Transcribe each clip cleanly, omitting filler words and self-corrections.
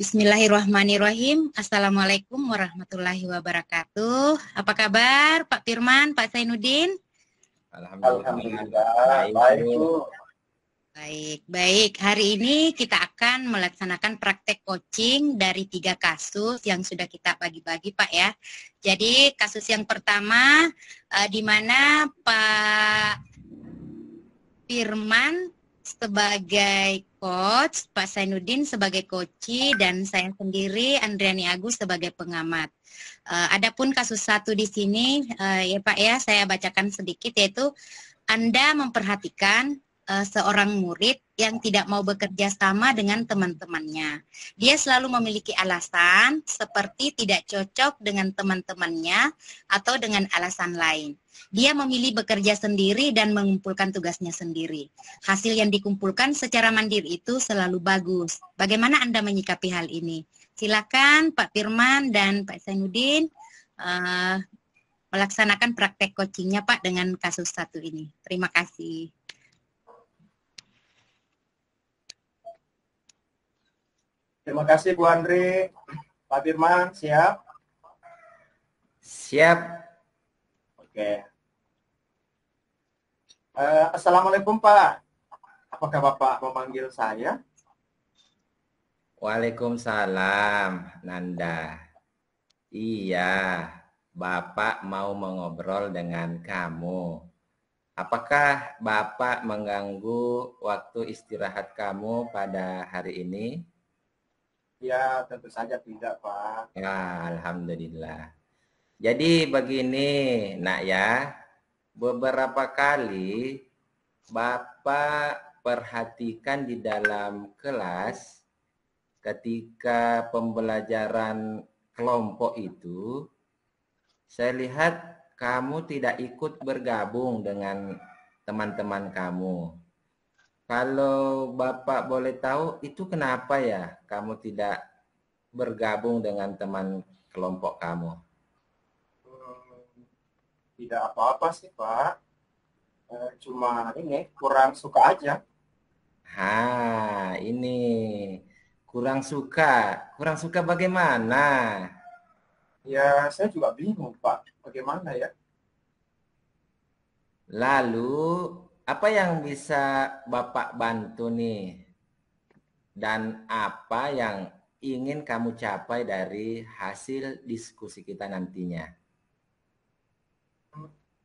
Bismillahirrahmanirrahim. Assalamualaikum warahmatullahi wabarakatuh. Apa kabar Pak Firman, Pak Zainuddin? Alhamdulillah, baik Bu. Baik. Hari ini kita akan melaksanakan praktek coaching dari 3 kasus yang sudah kita bagi-bagi Pak ya. Jadi kasus yang pertama di mana Pak Firman sebagai coach, Pak Zainuddin sebagai coachi, dan saya sendiri Andriani Agus sebagai pengamat. Adapun kasus satu di sini, ya Pak ya, saya bacakan sedikit, yaitu Anda memperhatikan seorang murid yang tidak mau bekerja sama dengan teman-temannya. Dia selalu memiliki alasan seperti tidak cocok dengan teman-temannya atau dengan alasan lain. Dia memilih bekerja sendiri dan mengumpulkan tugasnya sendiri. Hasil yang dikumpulkan secara mandiri itu selalu bagus. Bagaimana Anda menyikapi hal ini? Silakan Pak Firman dan Pak Zainuddin melaksanakan praktek coachingnya Pak dengan kasus satu ini. Terima kasih. Terima kasih Bu Andri. Pak Firman, siap? Siap. Oke. Assalamualaikum Pak. Apakah Bapak memanggil saya? Waalaikumsalam, Nanda. Iya, Bapak mau mengobrol dengan kamu. Apakah Bapak mengganggu waktu istirahat kamu pada hari ini? Ya, tentu saja tidak, Pak. Ya, alhamdulillah. Jadi begini, Nak ya. Beberapa kali Bapak perhatikan di dalam kelas ketika pembelajaran kelompok itu, saya lihat kamu tidak ikut bergabung dengan teman-teman kamu. Kalau Bapak boleh tahu, itu kenapa ya kamu tidak bergabung dengan teman kelompok kamu? Tidak apa-apa sih, Pak. Cuma ini kurang suka aja. Ini kurang suka. Kurang suka bagaimana? Ya, saya juga bingung, Pak. Bagaimana ya? Lalu, apa yang bisa Bapak bantu nih? Dan apa yang ingin kamu capai dari hasil diskusi kita nantinya?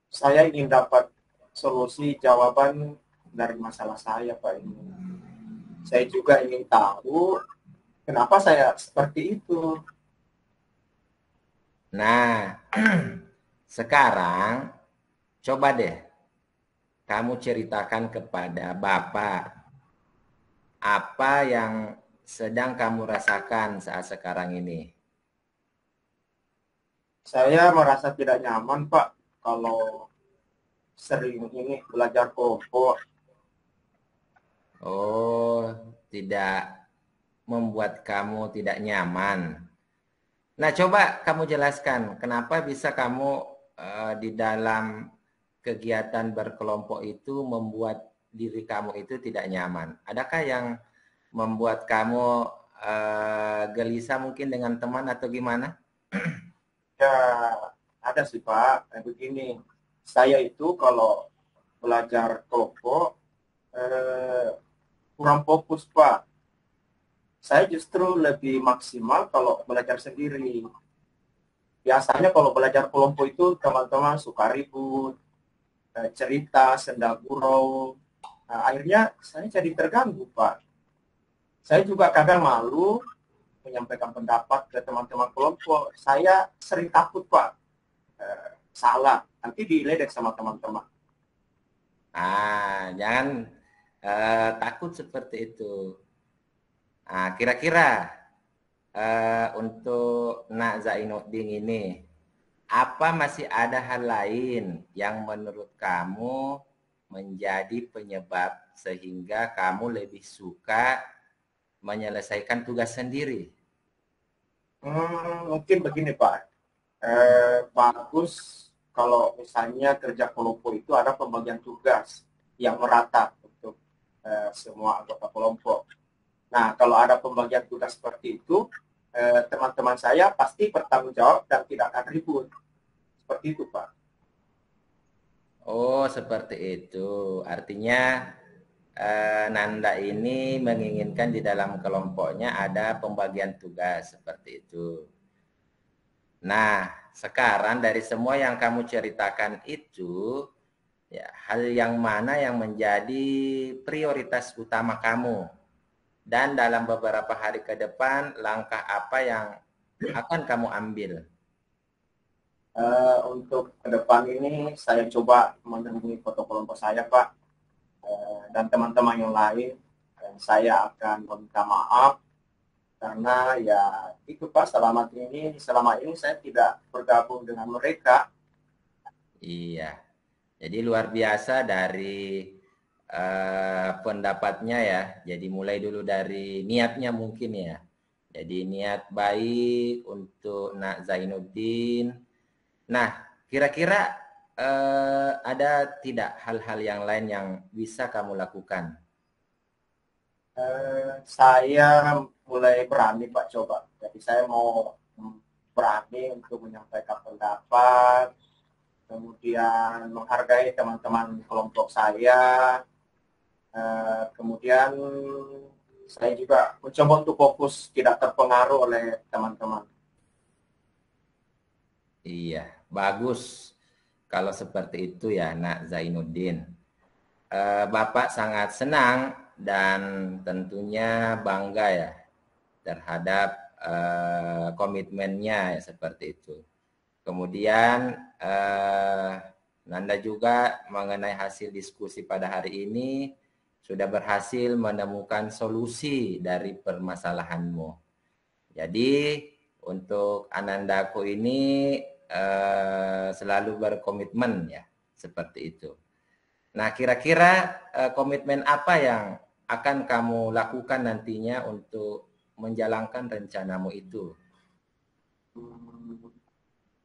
Saya ingin dapat solusi jawaban dari masalah saya, Pak. Ini. Saya juga ingin tahu kenapa saya seperti itu. Nah, sekarang coba deh kamu ceritakan kepada Bapak apa yang sedang kamu rasakan saat sekarang ini. Saya merasa tidak nyaman, Pak, kalau sering ini belajar kelompok. Oh, tidak membuat kamu tidak nyaman. Nah, coba kamu jelaskan kenapa bisa kamu di dalam kegiatan berkelompok itu membuat diri kamu itu tidak nyaman. Adakah yang membuat kamu gelisah mungkin dengan teman atau gimana? Ya, ada sih Pak. Begini, saya itu kalau belajar kelompok kurang fokus Pak. Saya justru lebih maksimal kalau belajar sendiri. Biasanya kalau belajar kelompok itu teman-teman suka ribut, cerita, senda gurau. Nah, akhirnya saya jadi terganggu Pak. Saya juga kadang malu menyampaikan pendapat ke teman-teman kelompok. Saya sering takut Pak, salah, nanti diledek sama teman-teman. Jangan takut seperti itu. Kira-kira untuk Nak Zainuddin ini, apa masih ada hal lain yang menurut kamu menjadi penyebab sehingga kamu lebih suka menyelesaikan tugas sendiri? Mungkin begini Pak, bagus kalau misalnya kerja kelompok itu ada pembagian tugas yang merata untuk semua anggota kelompok. Nah, kalau ada pembagian tugas seperti itu, teman-teman saya pasti bertanggung jawab dan tidak akan ribut. Seperti itu, Pak. Oh, seperti itu. Artinya Nanda ini menginginkan di dalam kelompoknya ada pembagian tugas seperti itu. Nah, sekarang dari semua yang kamu ceritakan itu, ya, hal yang mana yang menjadi prioritas utama kamu? Dan dalam beberapa hari ke depan, langkah apa yang akan kamu ambil? Untuk ke depan ini, saya coba menemui foto kelompok saya, Pak. Dan teman-teman yang lain, saya akan meminta maaf karena ya itu Pak, selama ini saya tidak bergabung dengan mereka. Iya, jadi luar biasa dari pendapatnya ya. Jadi mulai dulu dari niatnya mungkin ya. Jadi niat baik untuk Nak Zainuddin. Nah, kira-kira ada tidak hal-hal yang lain yang bisa kamu lakukan? Saya mulai berani Pak, coba. Jadi saya mau berani untuk menyampaikan pendapat, kemudian menghargai teman-teman kelompok saya, kemudian saya juga mencoba untuk fokus tidak terpengaruh oleh teman-teman. Iya, bagus kalau seperti itu ya Nak Zainuddin. Bapak sangat senang dan tentunya bangga ya terhadap komitmennya ya, seperti itu. Kemudian Nanda juga mengenai hasil diskusi pada hari ini sudah berhasil menemukan solusi dari permasalahanmu. Jadi untuk Anandaku ini selalu berkomitmen ya, seperti itu. Nah, kira-kira komitmen apa yang akan kamu lakukan nantinya untuk menjalankan rencanamu itu?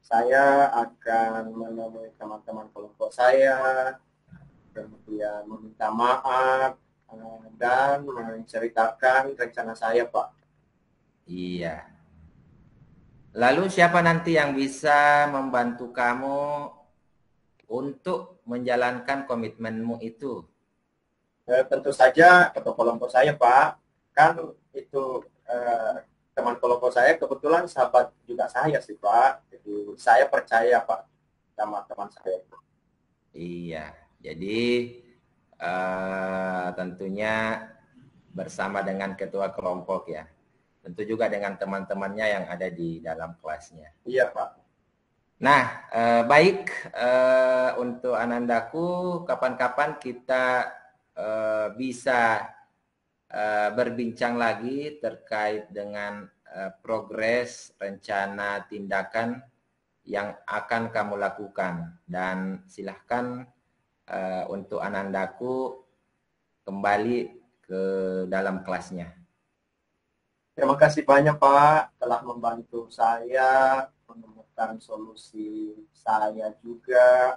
Saya akan menemui teman-teman kelompok saya, kemudian meminta maaf, dan menceritakan rencana saya, Pak. Iya. Lalu siapa nanti yang bisa membantu kamu untuk menjalankan komitmenmu itu? Tentu saja ketua kelompok saya, Pak. Kan itu teman kelompok saya kebetulan sahabat juga saya sih, Pak. Jadi saya percaya, Pak, sama teman saya. Iya, jadi tentunya bersama dengan ketua kelompok ya. Tentu juga dengan teman-temannya yang ada di dalam kelasnya. Iya, Pak. Nah, baik untuk Anandaku, kapan-kapan kita bisa berbincang lagi terkait dengan progres rencana tindakan yang akan kamu lakukan. Dan silahkan untuk Anandaku kembali ke dalam kelasnya. Terima kasih banyak, Pak, telah membantu saya menemukan solusi saya juga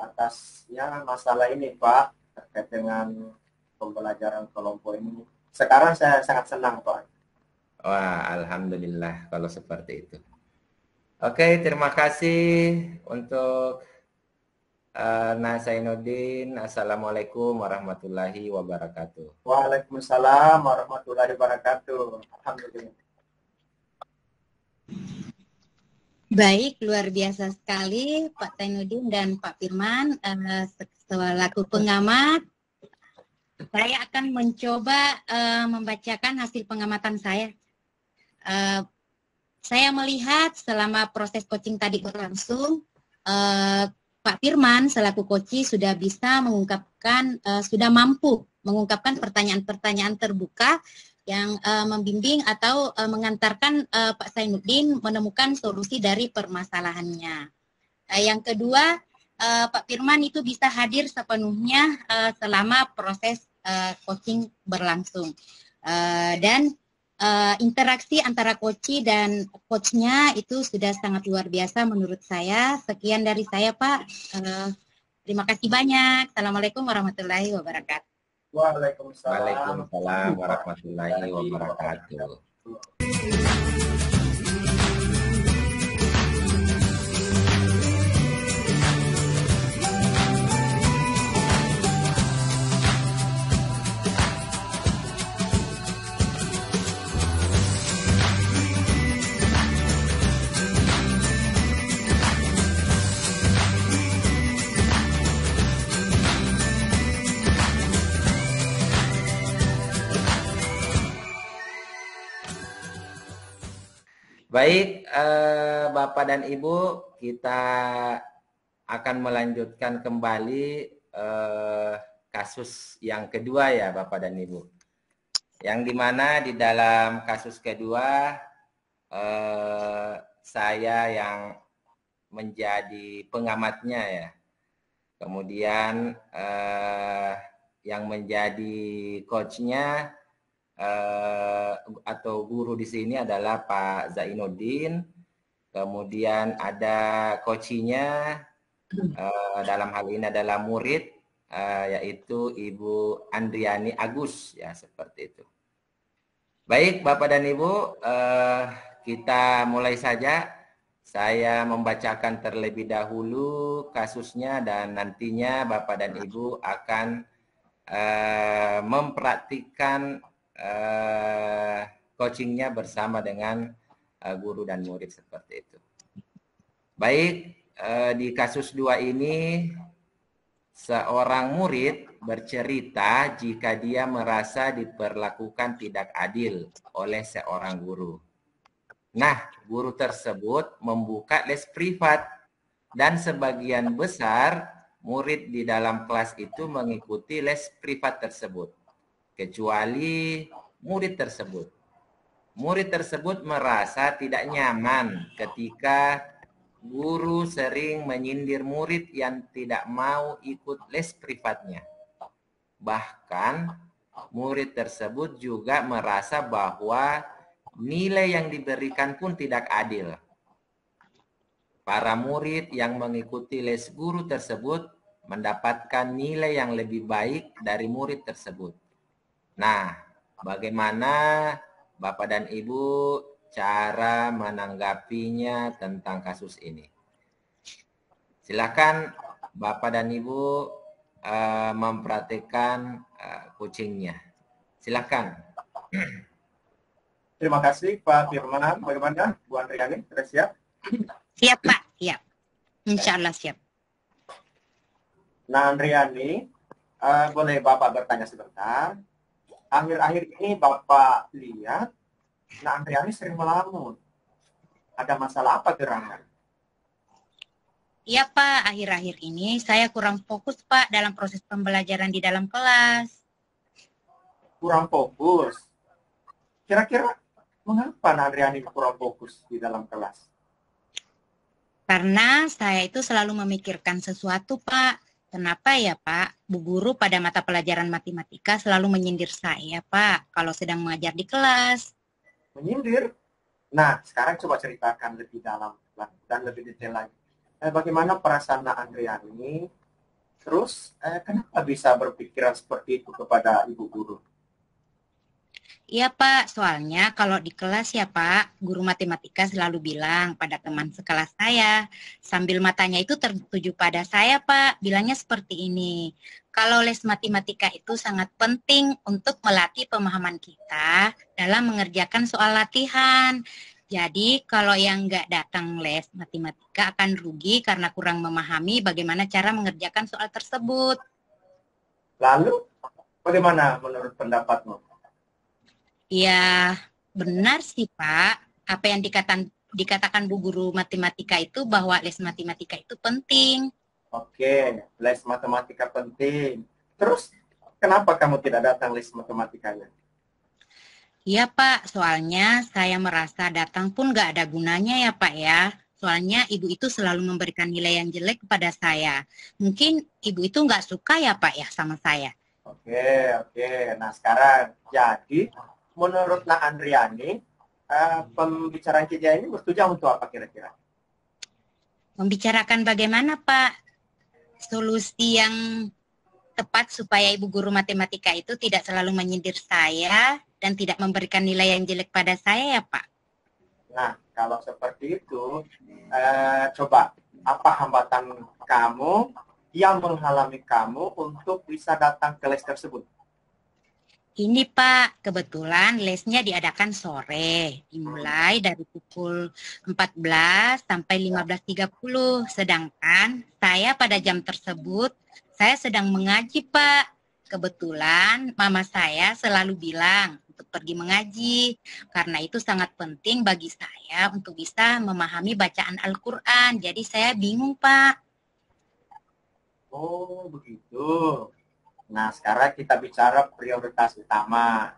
atasnya masalah ini, Pak, terkait dengan pembelajaran kelompok ini. Sekarang saya sangat senang, Pak. Wah, alhamdulillah kalau seperti itu. Oke, terima kasih untuk Nak Zainuddin. Assalamualaikum warahmatullahi wabarakatuh. Waalaikumsalam warahmatullahi wabarakatuh. Alhamdulillah. Baik, luar biasa sekali Pak Zainuddin dan Pak Firman. Selaku pengamat, saya akan mencoba membacakan hasil pengamatan saya. Saya melihat selama proses coaching tadi berlangsung, Pak Firman selaku coach sudah bisa mengungkapkan, sudah mampu mengungkapkan pertanyaan-pertanyaan terbuka yang membimbing atau mengantarkan Pak Zainuddin menemukan solusi dari permasalahannya. Yang kedua, Pak Firman itu bisa hadir sepenuhnya selama proses coaching berlangsung. Dan interaksi antara coach dan coachnya itu sudah sangat luar biasa menurut saya. Sekian dari saya, Pak. Terima kasih banyak. Assalamualaikum warahmatullahi wabarakatuh. Waalaikumsalam. Waalaikumsalam warahmatullahi wabarakatuh. Baik, Bapak dan Ibu, kita akan melanjutkan kembali kasus yang kedua ya Bapak dan Ibu. Yang dimana di dalam kasus kedua, saya yang menjadi pengamatnya ya. Kemudian yang menjadi coachnya atau guru di sini adalah Pak Zainuddin. Kemudian ada coachinya dalam hal ini adalah murid yaitu Ibu Andriani Agus ya, seperti itu. Baik Bapak dan Ibu, kita mulai saja. Saya membacakan terlebih dahulu kasusnya dan nantinya Bapak dan Ibu akan mempraktikkan coachingnya bersama dengan guru dan murid seperti itu. Baik, di kasus 2 ini seorang murid bercerita jika dia merasa diperlakukan tidak adil oleh seorang guru. Nah, guru tersebut membuka les privat dan sebagian besar murid di dalam kelas itu mengikuti les privat tersebut. Kecuali murid tersebut. Murid tersebut merasa tidak nyaman ketika guru sering menyindir murid yang tidak mau ikut les privatnya. Bahkan murid tersebut juga merasa bahwa nilai yang diberikan pun tidak adil. Para murid yang mengikuti les guru tersebut mendapatkan nilai yang lebih baik dari murid tersebut. Nah, bagaimana Bapak dan Ibu cara menanggapinya tentang kasus ini? Silakan Bapak dan Ibu mempraktikkan coachingnya. Silakan. Terima kasih Pak Firman. Bagaimana Bu Andriani? Sudah siap? Siap Pak, siap. Insya Allah siap. Nah Andriani, boleh Bapak bertanya sebentar? Akhir-akhir ini Bapak lihat, nah Andriani sering melamun. Ada masalah apa gerangan? Iya Pak, akhir-akhir ini saya kurang fokus Pak dalam proses pembelajaran di dalam kelas. Kurang fokus? Kira-kira mengapa Andriani kurang fokus di dalam kelas? Karena saya itu selalu memikirkan sesuatu Pak. Kenapa ya Pak, Bu Guru pada mata pelajaran matematika selalu menyindir saya Pak kalau sedang mengajar di kelas. Menyindir? Nah, sekarang coba ceritakan lebih dalam dan lebih detail lagi. Bagaimana perasaan Andriani? Terus, kenapa bisa berpikiran seperti itu kepada Ibu Guru? Iya Pak, soalnya kalau di kelas ya Pak, guru matematika selalu bilang pada teman sekelas saya, sambil matanya itu tertuju pada saya Pak, bilangnya seperti ini. Kalau les matematika itu sangat penting untuk melatih pemahaman kita dalam mengerjakan soal latihan. Jadi kalau yang nggak datang les matematika akan rugi karena kurang memahami bagaimana cara mengerjakan soal tersebut. Lalu, bagaimana menurut pendapatmu? Ya, benar sih Pak. Apa yang dikatakan Bu Guru Matematika itu bahwa les matematika itu penting. Oke, les matematika penting. Terus, kenapa kamu tidak datang les matematikanya? Iya Pak, soalnya saya merasa datang pun nggak ada gunanya ya Pak ya. Soalnya ibu itu selalu memberikan nilai yang jelek kepada saya. Mungkin ibu itu nggak suka ya Pak ya sama saya. Oke. Nah sekarang, jadi menurut Nak Andriani, pembicaraan kita ini bertujuan untuk apa kira-kira? Membicarakan bagaimana Pak solusi yang tepat supaya ibu guru matematika itu tidak selalu menyindir saya dan tidak memberikan nilai yang jelek pada saya ya Pak? Nah, kalau seperti itu, coba apa hambatan kamu yang menghalangi kamu untuk bisa datang ke les tersebut? Ini Pak, kebetulan lesnya diadakan sore, dimulai dari pukul 14 sampai 15.30. Sedangkan saya pada jam tersebut, saya sedang mengaji Pak. Kebetulan mama saya selalu bilang untuk pergi mengaji, karena itu sangat penting bagi saya untuk bisa memahami bacaan Al-Quran. Jadi saya bingung Pak. Oh, begitu. Nah, sekarang kita bicara prioritas utama.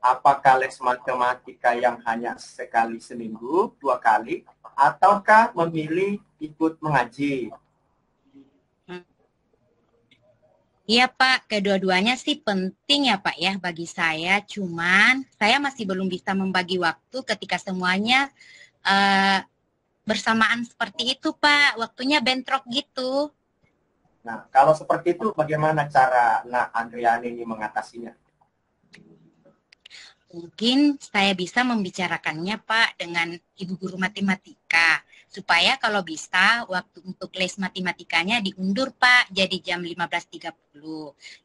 Apakah les matematika yang hanya sekali seminggu, 2 kali, ataukah memilih ikut mengaji? Iya Pak, kedua-duanya sih penting ya Pak ya bagi saya. Cuman saya masih belum bisa membagi waktu ketika semuanya bersamaan seperti itu Pak. Waktunya bentrok gitu. Nah, kalau seperti itu bagaimana cara Andriani ini mengatasinya? Mungkin saya bisa membicarakannya Pak dengan ibu guru matematika. Supaya kalau bisa waktu untuk les matematikanya diundur Pak jadi jam 15.30.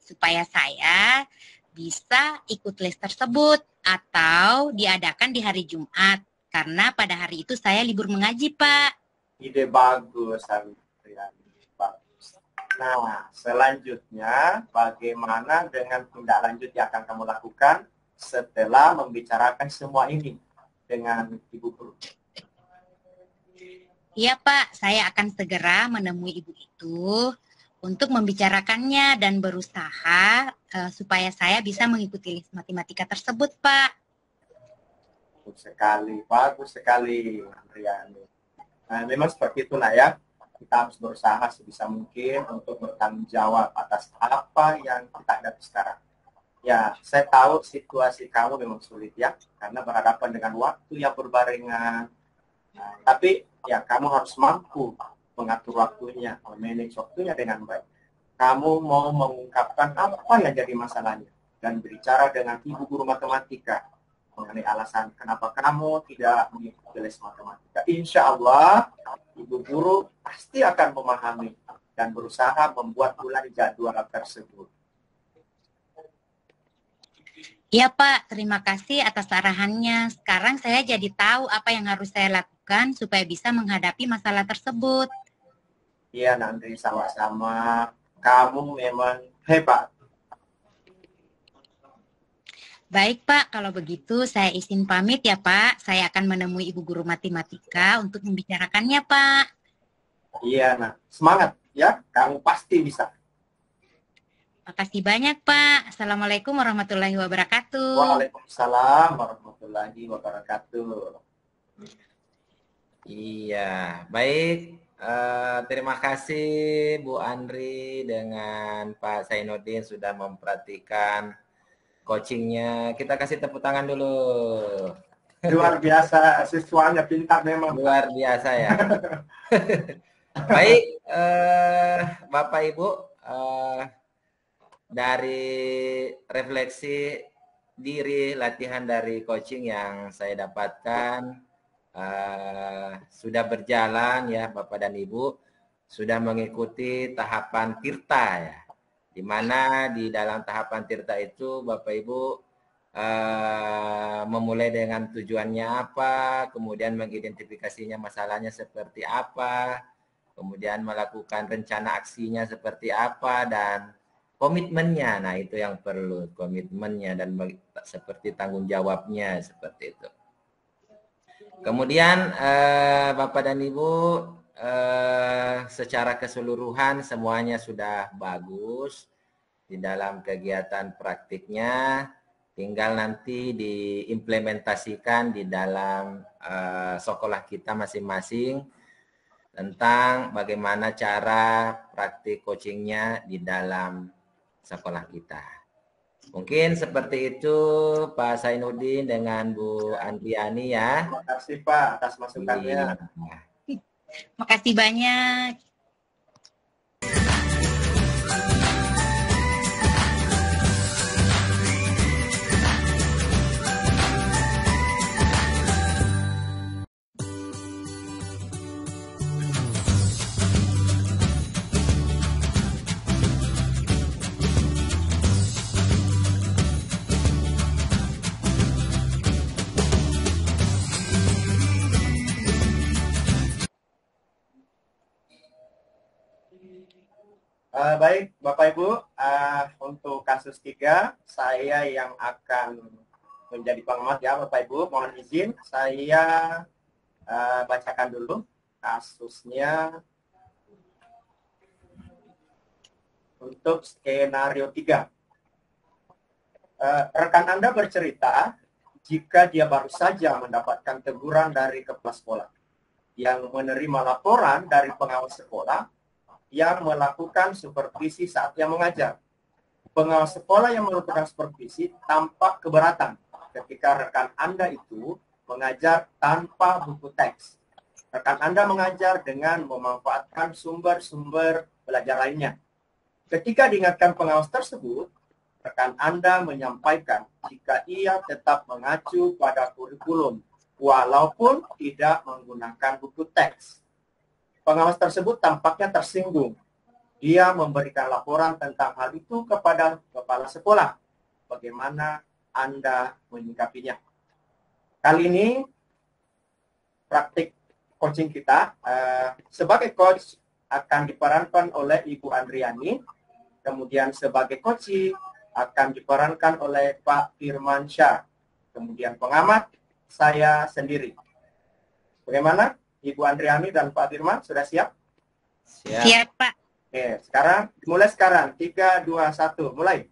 Supaya saya bisa ikut les tersebut atau diadakan di hari Jumat. Karena pada hari itu saya libur mengaji Pak. Ide bagus, Andriani. Bagus. Nah, selanjutnya bagaimana dengan tindak lanjut yang akan kamu lakukan setelah membicarakan semua ini dengan ibu guru? Iya Pak, saya akan segera menemui ibu itu untuk membicarakannya dan berusaha supaya saya bisa mengikuti les matematika tersebut Pak. Bagus sekali, Andriani. Nah, memang seperti itu ya. Kita harus berusaha sebisa mungkin untuk bertanggung jawab atas apa yang kita hadapi sekarang. Ya, saya tahu situasi kamu memang sulit ya, karena berhadapan dengan waktu yang berbarengan. Nah, tapi ya kamu harus mampu mengatur waktunya, memanage waktunya dengan baik. Kamu mau mengungkapkan apa yang jadi masalahnya dan berbicara dengan ibu guru matematika mengenai alasan kenapa kamu tidak mengikuti les matematika. Insya Allah, ibu guru pasti akan memahami dan berusaha membuat ulang jadwal tersebut. Ya Pak, terima kasih atas arahannya. Sekarang saya jadi tahu apa yang harus saya lakukan supaya bisa menghadapi masalah tersebut. Iya, nanti sama-sama. Kamu memang hebat. Baik Pak, kalau begitu saya izin pamit ya Pak. Saya akan menemui ibu guru matematika untuk membicarakannya Pak. Iya, semangat ya. Kamu pasti bisa. Makasih banyak Pak. Assalamualaikum warahmatullahi wabarakatuh. Waalaikumsalam warahmatullahi wabarakatuh. Iya, baik. Terima kasih Bu Andri dengan Pak Zainuddin sudah memperhatikan coachingnya. Kita kasih tepuk tangan dulu. Luar biasa, siswanya pintar memang. Luar biasa ya. Baik, Bapak Ibu, dari refleksi diri latihan dari coaching yang saya dapatkan, sudah berjalan ya Bapak dan Ibu, sudah mengikuti tahapan tirta ya, di mana di dalam tahapan tirta itu Bapak Ibu memulai dengan tujuannya apa, kemudian mengidentifikasinya masalahnya seperti apa, kemudian melakukan rencana aksinya seperti apa, dan komitmennya. Nah, itu yang perlu, komitmennya dan seperti tanggung jawabnya seperti itu. Kemudian Bapak dan Ibu, secara keseluruhan semuanya sudah bagus di dalam kegiatan praktiknya, tinggal nanti diimplementasikan di dalam sekolah kita masing-masing tentang bagaimana cara praktik coachingnya di dalam sekolah kita. Mungkin seperti itu Pak Zainuddin dengan Bu Andriani ya. Terima kasih Pak atas masukannya. Makasih banyak. Baik, Bapak Ibu, untuk kasus 3, saya yang akan menjadi pengamat ya, Bapak Ibu. Mohon izin, saya bacakan dulu kasusnya untuk skenario 3. Rekan Anda bercerita jika dia baru saja mendapatkan teguran dari kepala sekolah yang menerima laporan dari pengawas sekolah yang melakukan supervisi saat ia mengajar. Pengawas sekolah yang melakukan supervisi tampak keberatan ketika rekan Anda itu mengajar tanpa buku teks. Rekan Anda mengajar dengan memanfaatkan sumber-sumber belajar lainnya. Ketika diingatkan pengawas tersebut, rekan Anda menyampaikan jika ia tetap mengacu pada kurikulum, walaupun tidak menggunakan buku teks. Pengawas tersebut tampaknya tersinggung. Dia memberikan laporan tentang hal itu kepada kepala sekolah. Bagaimana Anda menyikapinya? Kali ini praktik coaching kita sebagai coach akan diperankan oleh Ibu Andriani, kemudian sebagai coach akan diperankan oleh Pak Firman Syah, kemudian pengamat saya sendiri. Bagaimana Ibu Andriani dan Pak Firman, sudah siap? Siap, Pak. Oke, mulai sekarang 3, 2, 1, mulai.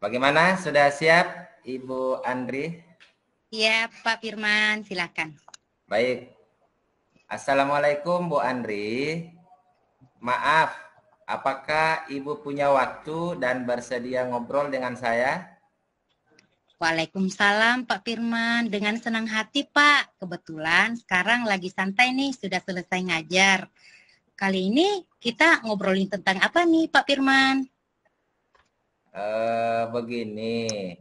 Bagaimana? Sudah siap, Ibu Andri? Siap, Pak Firman. Silakan. Baik. Assalamualaikum, Bu Andri. Maaf, apakah Ibu punya waktu dan bersedia ngobrol dengan saya? Waalaikumsalam, Pak Firman. Dengan senang hati, Pak. Kebetulan sekarang lagi santai nih, sudah selesai ngajar. Kali ini kita ngobrolin tentang apa nih, Pak Firman? Begini,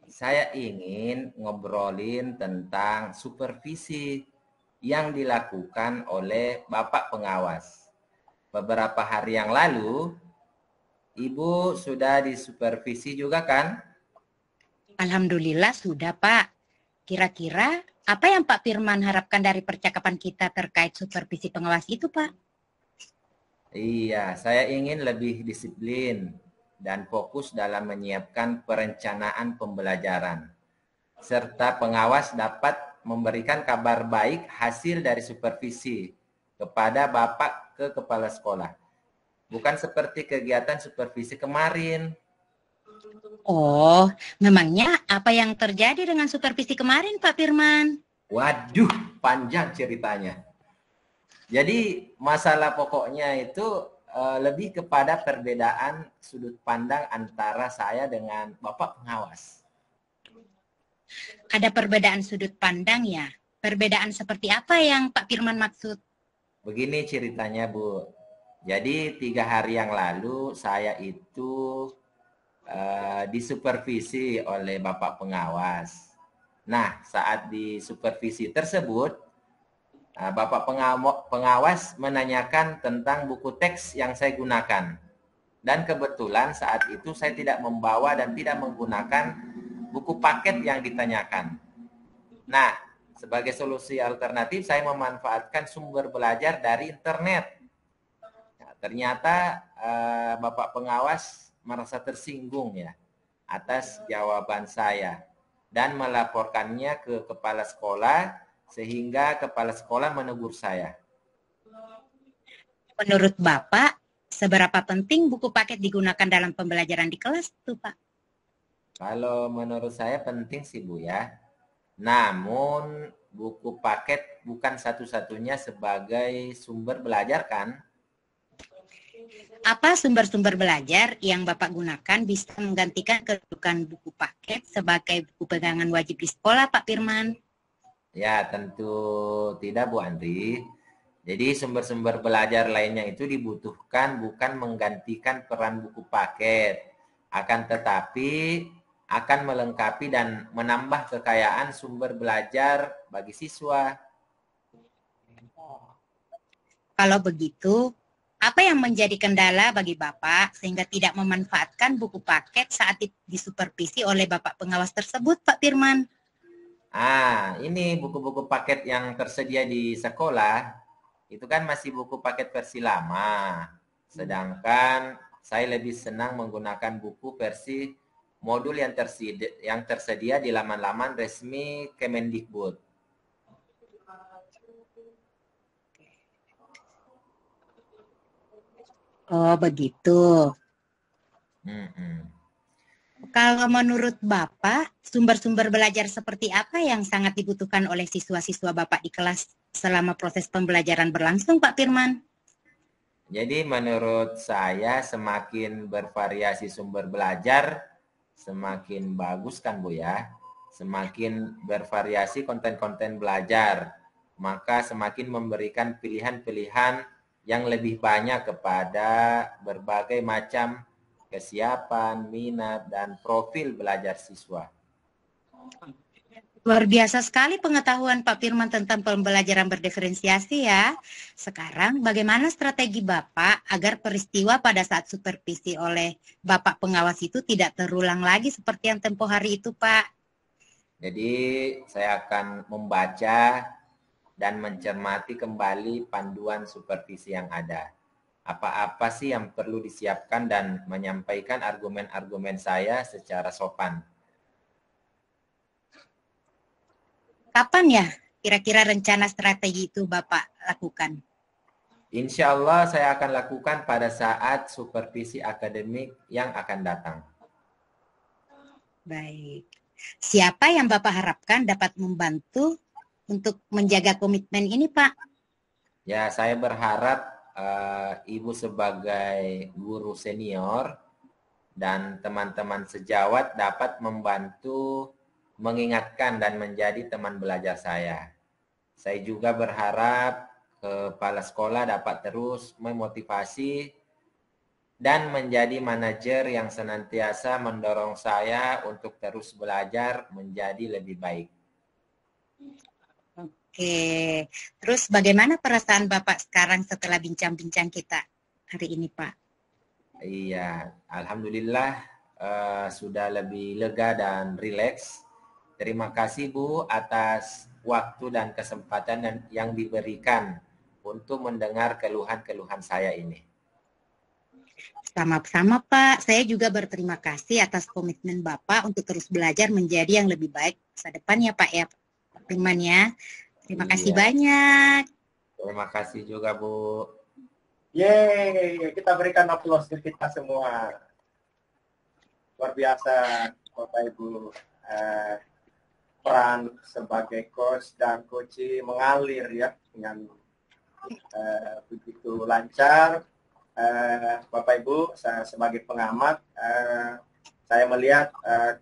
saya ingin ngobrolin tentang supervisi yang dilakukan oleh Bapak Pengawas. Beberapa hari yang lalu, Ibu sudah disupervisi juga kan? Alhamdulillah sudah, Pak. Kira-kira apa yang Pak Firman harapkan dari percakapan kita terkait supervisi pengawas itu, Pak? Iya, saya ingin lebih disiplin dan fokus dalam menyiapkan perencanaan pembelajaran. Serta pengawas dapat memberikan kabar baik hasil dari supervisi kepada Bapak ke kepala sekolah. Bukan seperti kegiatan supervisi kemarin. Oh, memangnya apa yang terjadi dengan supervisi kemarin, Pak Firman? Waduh, panjang ceritanya. Jadi masalah pokoknya itu lebih kepada perbedaan sudut pandang antara saya dengan Bapak Pengawas. Ada perbedaan sudut pandang ya? Perbedaan seperti apa yang Pak Firman maksud? Begini ceritanya, Bu. Jadi 3 hari yang lalu saya itu disupervisi oleh Bapak Pengawas. Nah, saat disupervisi tersebut, Bapak Pengawas menanyakan tentang buku teks yang saya gunakan. Dan kebetulan saat itu saya tidak membawa dan tidak menggunakan buku paket yang ditanyakan. Nah, sebagai solusi alternatif saya memanfaatkan sumber belajar dari internet. Nah, ternyata Bapak Pengawas merasa tersinggung ya atas jawaban saya dan melaporkannya ke kepala sekolah sehingga kepala sekolah menegur saya. Menurut Bapak, seberapa penting buku paket digunakan dalam pembelajaran di kelas tuh, Pak? Kalau menurut saya penting sih, Bu ya. Namun buku paket bukan satu-satunya sebagai sumber belajar kan? Apa sumber-sumber belajar yang Bapak gunakan bisa menggantikan kedudukan buku paket sebagai buku pegangan wajib di sekolah, Pak Firman? Ya, tentu tidak, Bu Andri. Jadi sumber-sumber belajar lainnya itu dibutuhkan bukan menggantikan peran buku paket. Akan tetapi akan melengkapi dan menambah kekayaan sumber belajar bagi siswa. Kalau begitu, apa yang menjadi kendala bagi Bapak sehingga tidak memanfaatkan buku paket saat disupervisi oleh Bapak Pengawas tersebut, Pak Firman? Ini buku-buku paket yang tersedia di sekolah itu kan masih buku paket versi lama. Sedangkan saya lebih senang menggunakan buku versi modul yang tersedia di laman-laman resmi Kemendikbud. Oh, begitu. Hmm. Kalau menurut Bapak, sumber-sumber belajar seperti apa yang sangat dibutuhkan oleh siswa-siswa Bapak di kelas selama proses pembelajaran berlangsung, Pak Firman? Jadi menurut saya semakin bervariasi sumber belajar, semakin bagus kan Bu ya. Semakin bervariasi konten-konten belajar, maka semakin memberikan pilihan-pilihan yang lebih banyak kepada berbagai macam kesiapan, minat, dan profil belajar siswa. Luar biasa sekali pengetahuan Pak Firman tentang pembelajaran berdiferensiasi ya. Sekarang bagaimana strategi Bapak agar peristiwa pada saat supervisi oleh Bapak pengawas itu tidak terulang lagi seperti yang tempo hari itu, Pak? Jadi saya akan membaca dan mencermati kembali panduan supervisi yang ada. Apa-apa sih yang perlu disiapkan dan menyampaikan argumen-argumen saya secara sopan. Kapan ya kira-kira rencana strategi itu Bapak lakukan? Insya Allah saya akan lakukan pada saat supervisi akademik yang akan datang. Baik. Siapa yang Bapak harapkan dapat membantu untuk menjaga komitmen ini, Pak? Ya, saya berharap Ibu sebagai guru senior dan teman-teman sejawat dapat membantu mengingatkan dan menjadi teman belajar saya. Saya juga berharap kepala sekolah dapat terus memotivasi dan menjadi manajer yang senantiasa mendorong saya untuk terus belajar menjadi lebih baik. Oke, terus bagaimana perasaan Bapak sekarang setelah bincang-bincang kita hari ini, Pak? Iya, alhamdulillah sudah lebih lega dan rileks. Terima kasih Bu atas waktu dan kesempatan yang diberikan untuk mendengar keluhan-keluhan saya ini. Sama-sama Pak, saya juga berterima kasih atas komitmen Bapak untuk terus belajar menjadi yang lebih baik masa depan ya Pak ya, Pak Firman ya. Terima kasih banyak. Terima kasih juga Bu. Yeay, kita berikan aplaus untuk kita semua. Luar biasa Bapak Ibu. Peran sebagai coach dan coach mengalir ya dengan begitu lancar. Bapak Ibu, saya sebagai pengamat, saya melihat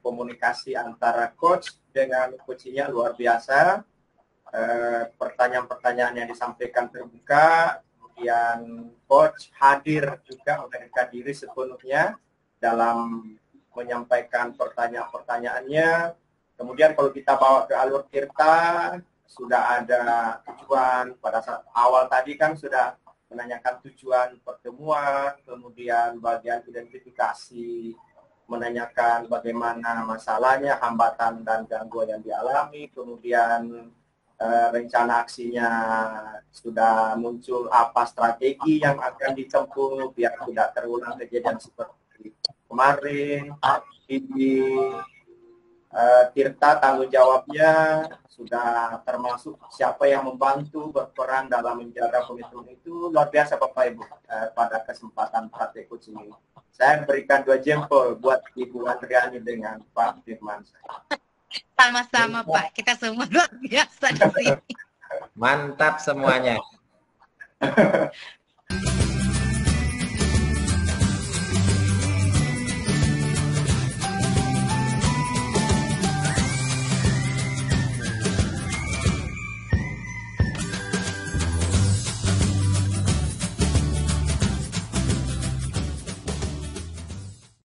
komunikasi antara coach dengan coachnya luar biasa. Pertanyaan-pertanyaan yang disampaikan terbuka, kemudian coach hadir juga memberikan diri sepenuhnya dalam menyampaikan pertanyaan-pertanyaannya. Kemudian kalau kita bawa ke alur Tirta, sudah ada tujuan pada saat awal tadi kan sudah menanyakan tujuan pertemuan, kemudian bagian identifikasi, menanyakan bagaimana masalahnya, hambatan dan gangguan yang dialami, kemudian rencana aksinya sudah muncul, apa strategi yang akan ditempuh biar tidak terulang kejadian seperti kemarin. Di Tirta tanggung jawabnya sudah termasuk siapa yang membantu berperan dalam menjaga komitmen itu luar biasa Bapak Ibu. Pada kesempatan praktek coaching ini saya berikan 2 jempol buat Ibu Andriani dengan Pak Firman. Sama-sama Pak, kita semua luar biasa di sini. Mantap semuanya.